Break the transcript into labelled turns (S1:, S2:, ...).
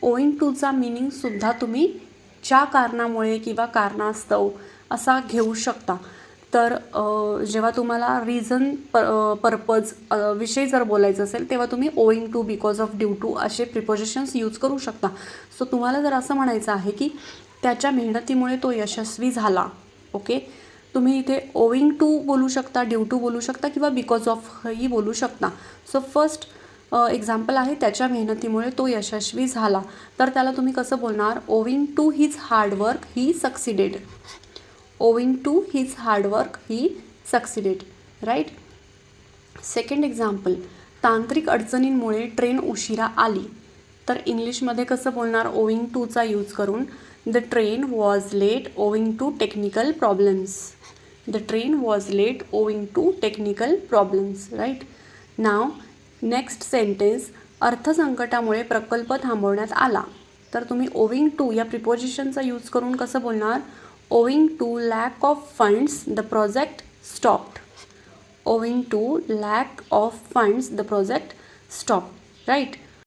S1: Owing टूचा मिनिंगसुद्धा तुम्ही ज्या कारणामुळे किंवा कारणास्तव असा घेऊ शकता. तर जेव्हा तुम्हाला रिझन पर्पज विषयी जर बोलायचं असेल तेव्हा तुम्ही owing to, because of, due to असे प्रिपोजिशन्स यूज करू शकता. सो तुम्हाला जर असं म्हणायचं आहे की त्याच्या मेहनतीमुळे तो यशस्वी झाला, ओके, तुम्ही इथे ओइंग टू बोलू शकता, ड्यू टू बोलू शकता किंवा बिकॉज ऑफ ही बोलू शकता. सो फर्स्ट एक्झाम्पल आहे त्याच्या मेहनतीमुळे तो यशस्वी झाला. तर त्याला तुम्ही कसं बोलणार? Owing to his hard work he succeeded. Owing to his hard work he succeeded, right. Second example, तांत्रिक अडचणींमुळे ट्रेन उशिरा आली. तर इंग्लिशमध्ये कसं बोलणार? ओविंग टूचा यूज करून the train was late owing to technical problems. The train was late owing to technical problems, right. Now next sentence, अर्थसंकटामुळे प्रकल्प थांबवण्यात आला. तर तुम्ही ओविंग टू या प्रिपोजिशनचा यूज करून कसं बोलणार? Owing to lack of funds the project stopped. Owing to lack of funds the project stop, right.